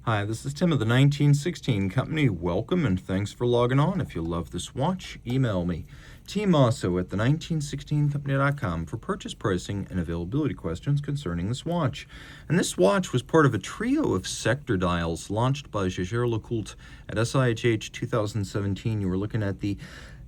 Hi, this is Tim of the 1916 Company. Welcome and thanks for logging on. If you love this watch, email me, Team Mosso at the1916company.com for purchase pricing and availability questions concerning this watch. And this watch was part of a trio of sector dials launched by Jaeger-LeCoultre at SIHH 2017. You were looking at the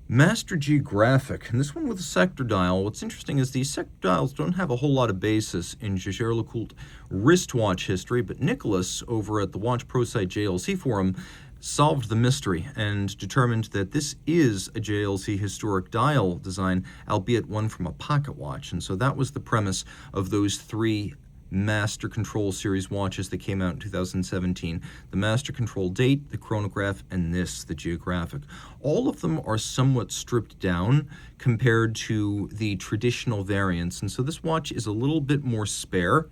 Master Geographic, and this one with a sector dial. What's interesting is these sector dials don't have a whole lot of basis in Jaeger-LeCoultre wristwatch history, but Nicholas over at the Watch Pro site JLC forum solved the mystery and determined that this is a JLC historic dial design, albeit one from a pocket watch. And so that was the premise of those three Master Control Series watches that came out in 2017. The Master Control Date, the Chronograph, and this, the Geographic. All of them are somewhat stripped down compared to the traditional variants, and so this watch is a little bit more spare,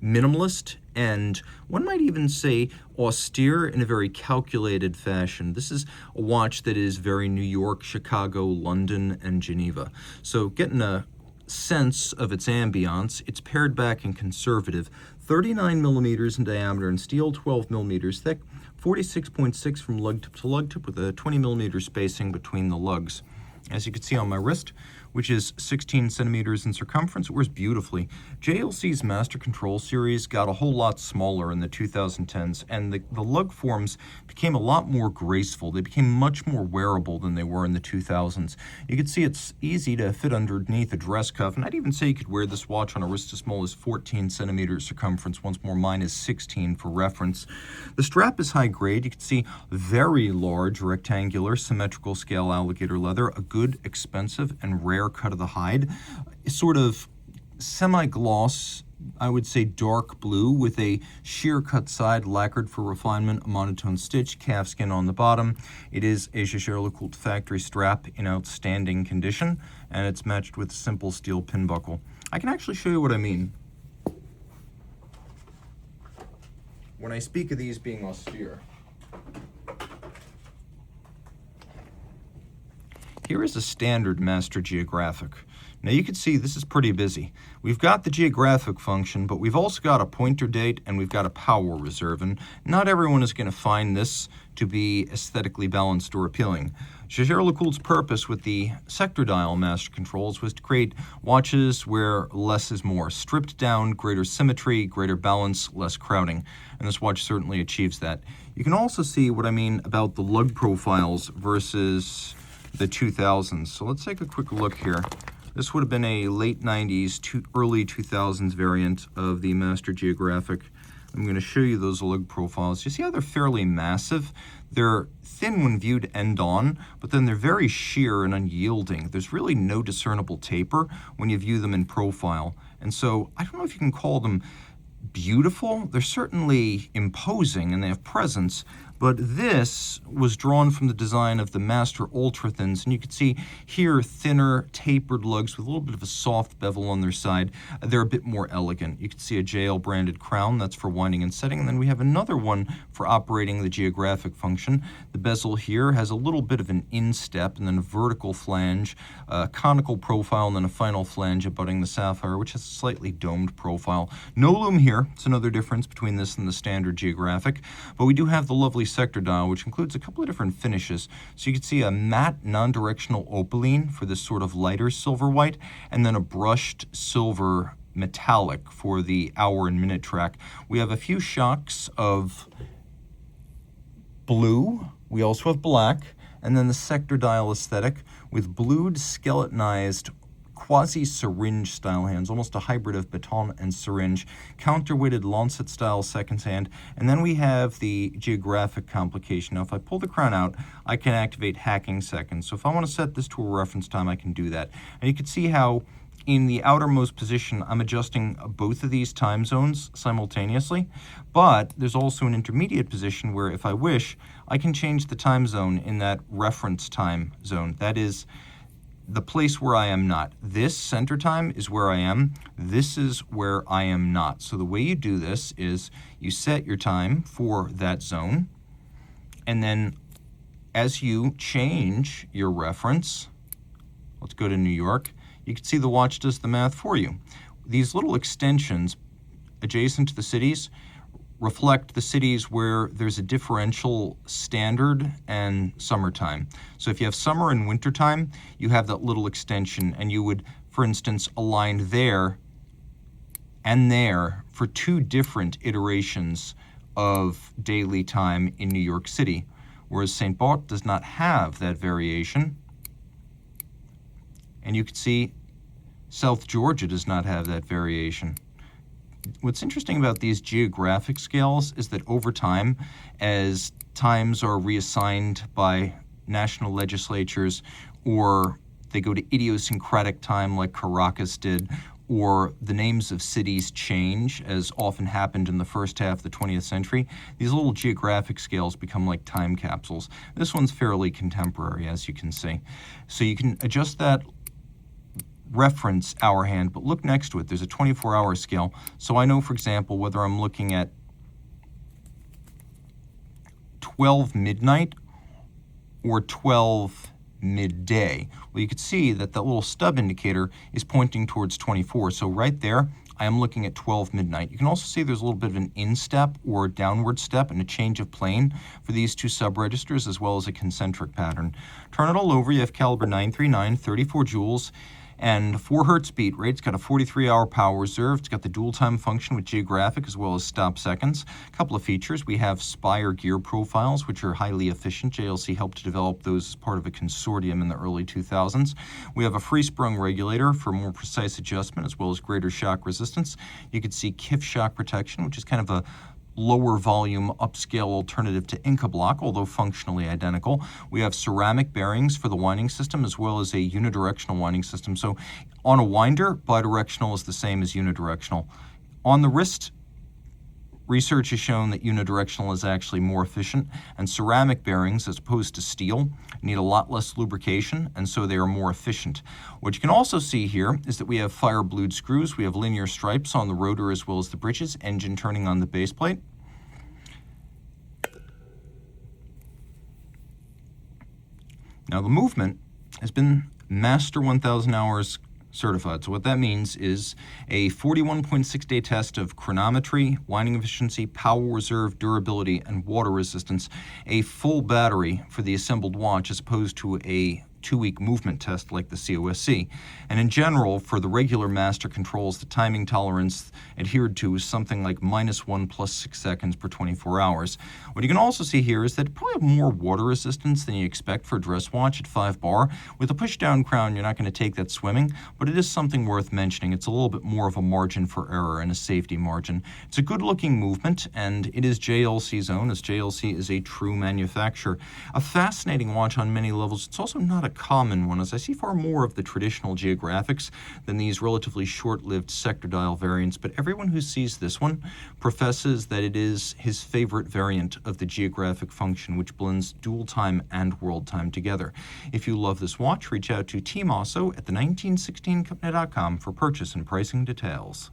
minimalist, and one might even say austere in a very calculated fashion. This is a watch that is very New York, Chicago, London, and Geneva. So getting a sense of its ambiance, it's pared back and conservative, 39 millimeters in diameter and steel, 12 millimeters thick, 46.6 from lug tip to lug tip with a 20 millimeter spacing between the lugs. As you can see on my wrist, which is 16 centimeters in circumference, it wears beautifully. JLC's Master Control Series got a whole lot smaller in the 2010s, and the lug forms became a lot more graceful. They became much more wearable than they were in the 2000s. You can see it's easy to fit underneath a dress cuff, and I'd even say you could wear this watch on a wrist as small as 14 centimeters circumference. Once more, mine is 16 for reference. The strap is high grade. You can see very large, rectangular, symmetrical scale alligator leather, a good, expensive, and rare cut of the hide, sort of semi-gloss, I would say dark blue with a sheer cut side lacquered for refinement, a monotone stitch, calfskin on the bottom. It is a Jaeger-LeCoultre factory strap in outstanding condition, and it's matched with a simple steel pin buckle. I can actually show you what I mean when I speak of these being austere. Here is a standard Master Geographic. Now you can see this is pretty busy. We've got the Geographic function, but we've also got a pointer date and we've got a power reserve, and not everyone is going to find this to be aesthetically balanced or appealing. Jaeger-LeCoultre's purpose with the sector dial Master Controls was to create watches where less is more, stripped down, greater symmetry, greater balance, less crowding, and this watch certainly achieves that. You can also see what I mean about the lug profiles versus the 2000s. So let's take a quick look here. This would have been a late 90s to early 2000s variant of the Master Geographic. I'm going to show you those lug profiles. You see how they're fairly massive? They're thin when viewed end on, but then they're very sheer and unyielding. There's really no discernible taper when you view them in profile. And so I don't know if you can call them beautiful. They're certainly imposing and they have presence, but this was drawn from the design of the Master Ultra Thins, and you can see here thinner, tapered lugs with a little bit of a soft bevel on their side. They're a bit more elegant. You can see a JL branded crown, that's for winding and setting, and then we have another one for operating the Geographic function. The bezel here has a little bit of an instep, and then a vertical flange, a conical profile, and then a final flange abutting the sapphire, which has a slightly domed profile. No loom here. It's another difference between this and the standard Geographic, but we do have the lovely sector dial, which includes a couple of different finishes. So you can see a matte non-directional opaline for this sort of lighter silver white, and then a brushed silver metallic for the hour and minute track. We have a few shocks of blue. We also have black, and then the sector dial aesthetic with blued skeletonized quasi-syringe style hands, almost a hybrid of baton and syringe, counterweighted lancet style seconds hand, and then we have the Geographic complication. Now if I pull the crown out, I can activate hacking seconds. So if I want to set this to a reference time, I can do that. And you can see how in the outermost position, I'm adjusting both of these time zones simultaneously, but there's also an intermediate position where if I wish, I can change the time zone in that reference time zone. That is the place where I am not. This center time is where I am. This is where I am not. So the way you do this is you set your time for that zone, and then as you change your reference, let's go to New York, you can see the watch does the math for you. These little extensions adjacent to the cities reflect the cities where there's a differential standard and summertime. So if you have summer and wintertime, you have that little extension, and you would, for instance, align there and there for two different iterations of daily time in New York City, whereas St. Barth does not have that variation. And you can see South Georgia does not have that variation. What's interesting about these geographic scales is that over time, as times are reassigned by national legislatures, or they go to idiosyncratic time like Caracas did, or the names of cities change, as often happened in the first half of the 20th century, these little geographic scales become like time capsules. This one's fairly contemporary, as you can see. So you can adjust that reference hour hand, but look next to it. There's a 24-hour scale. So I know, for example, whether I'm looking at 12 midnight or 12 midday. Well, you can see that the little stub indicator is pointing towards 24. So right there, I am looking at 12 midnight. You can also see there's a little bit of an instep or downward step and a change of plane for these two sub-registers, as well as a concentric pattern. Turn it all over. You have caliber 939, 34 joules, and 4 hertz beat rate. It's got a 43-hour power reserve. It's got the dual time function with geographic as well as stop seconds. A couple of features. We have Spire gear profiles, which are highly efficient. JLC helped to develop those as part of a consortium in the early 2000s. We have a free sprung regulator for more precise adjustment as well as greater shock resistance. You can see KIF shock protection, which is kind of a lower volume upscale alternative to Inca block, although functionally identical. We have ceramic bearings for the winding system as well as a unidirectional winding system. So on a winder, bidirectional is the same as unidirectional. On the wrist, research has shown that unidirectional is actually more efficient, and ceramic bearings, as opposed to steel, need a lot less lubrication, and so they are more efficient. What you can also see here is that we have fire-blued screws, we have linear stripes on the rotor as well as the bridges, engine turning on the base plate. Now the movement has been Master 1000 hours certified. So what that means is a 41.6-day test of chronometry, winding efficiency, power reserve, durability, and water resistance, a full battery for the assembled watch as opposed to a 2-week movement test like the COSC. And in general, for the regular master controls, the timing tolerance adhered to is something like -1 + 6 seconds per 24 hours. What you can also see here is that it probably have more water resistance than you expect for a dress watch at 5 bar. With a push-down crown, you're not going to take that swimming, but it is something worth mentioning. It's a little bit more of a margin for error and a safety margin. It's a good-looking movement, and it is JLC's own, as JLC is a true manufacturer. A fascinating watch on many levels. It's also not a common one, as I see far more of the traditional geographics than these relatively short-lived sector dial variants, but everyone who sees this one professes that it is his favorite variant of the geographic function, which blends dual time and world time together. If you love this watch, reach out to Team Mosso at the 1916company.com for purchase and pricing details.